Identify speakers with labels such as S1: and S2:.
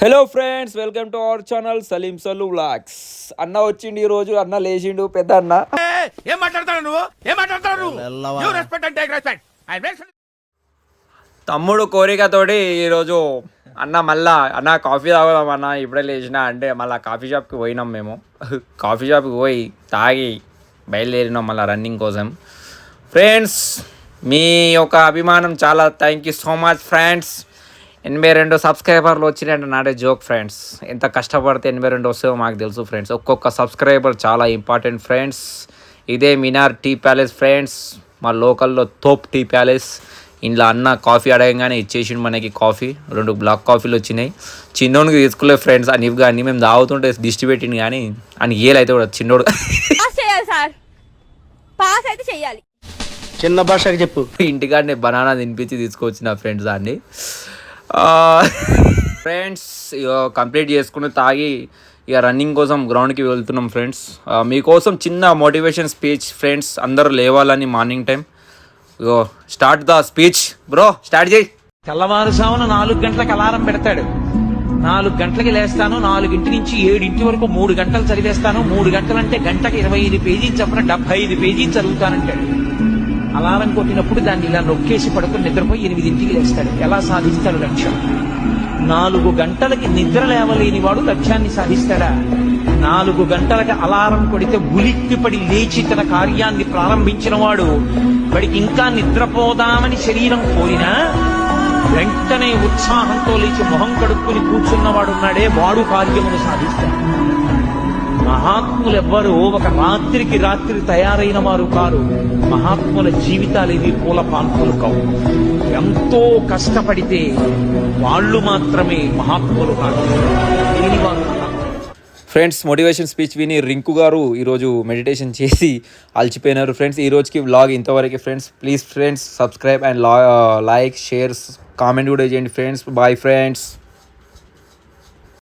S1: Hello friends, welcome to our channel Salim Sallu vlogs. అన్న వచ్చిండు ఈ రోజు. అన్న లేచిండు, పెద్ద అన్న.
S2: ఏం మాట్లాడతావు నువ్వు? Respect and take respect.
S1: తమ్ముడు కోరికతోటి ఈరోజు అన్న మళ్ళా అన్న కాఫీ తాగుదాం అన్న, ఇప్పుడే లేచిన అంటే మళ్ళీ కాఫీ షాప్కి పోయినాం మేము. కాఫీ షాప్కి పోయి తాగి బయలుదేరినాం మళ్ళీ రన్నింగ్ కోసం. ఫ్రెండ్స్, మీ యొక్క అభిమానం చాలా thank you so much friends. 82 సబ్స్క్రైబర్లు వచ్చినాయంటే నాడే జోక్ ఫ్రెండ్స్. ఎంత కష్టపడితే 82 వస్తాయో మాకు తెలుసు ఫ్రెండ్స్. ఒక్కొక్క సబ్స్క్రైబర్ చాలా ఇంపార్టెంట్ ఫ్రెండ్స్. ఇదే మినార్ టీ ప్యాలెస్ ఫ్రెండ్స్, మా లోకల్లో తోప్ టీ ప్యాలెస్. ఇంట్లో అన్న కాఫీ అడగంగానే ఇచ్చేసిండు మనకి కాఫీ. 2 బ్లాక్ కాఫీలు వచ్చినాయి. చిన్నోడికి తీసుకోలేదు ఫ్రెండ్స్. అని ఇవి కానీ మేము తాగుతుంటే దిష్టి పెట్టింది, కానీ అని ఏలైతే కూడా చిన్నోడు
S3: చిన్న భాషకి చెప్పు.
S1: ఇంటికాడనే బనానా తినిపించి తీసుకొచ్చిన ఫ్రెండ్స్ దాన్ని. ఫ్రెండ్స్ కంప్లీట్ చేసుకుని తాగి ఇక రన్నింగ్ కోసం గ్రౌండ్కి వెళ్తున్నాం ఫ్రెండ్స్. మీకోసం చిన్న మోటివేషన్ స్పీచ్ ఫ్రెండ్స్. అందరూ లేవాలని morning time. Start the speech bro, start చేయి.
S4: తెల్లవారుజామున 4 గంటలకు అలారం పెడతాడు. 4 గంటలకి లేస్తాను. 4 నుంచి 7 వరకు 3 గంటలు చదివేస్తాను. 3 గంటలంటే గంటకి 25 పేజీలు చొప్పున 75 పేజీలు చదువుతానంటాడు. అలారం కొట్టినప్పుడు దాన్ని ఇలా నొక్కేసి పడుకుని నిద్రపోయి 8 లేస్తాడు. ఎలా సాధిస్తాడు లక్ష్యం? 4 గంటలకి నిద్ర లేవలేని వాడు లక్ష్యాన్ని సాధిస్తాడా? 4 గంటలకి అలారం కొడితే ఉలిక్కిపడి లేచి తన కార్యాన్ని ప్రారంభించిన వాడు వాడికి ఇంకా నిద్రపోదామని శరీరం కోరినా వెంటనే ఉత్సాహంతో లేచి మొహం కడుక్కుని కూర్చున్నవాడున్నాడే, వాడు కార్యమును సాధిస్తాడు. మహాత్ములెవ్వరూ ఒక రాత్రికి రాత్రి తయారైన వారు కారు. మహాత్ముల జీవితాలు ఇవి పూల పాన్పులు కావు. ఎంతో కష్టపడితే వాళ్ళు మాత్రమే మహాత్ములు కాదు.
S1: ఫ్రెండ్స్, మోటివేషన్ స్పీచ్ విని రింకు గారు ఈరోజు మెడిటేషన్ చేసి అలసిపోయినారు ఫ్రెండ్స్. ఈ రోజుకి వ్లాగ్ ఇంతవరకు friends. Please friends subscribe and like, share, comment కూడా చేయండి ఫ్రెండ్స్. Bye friends.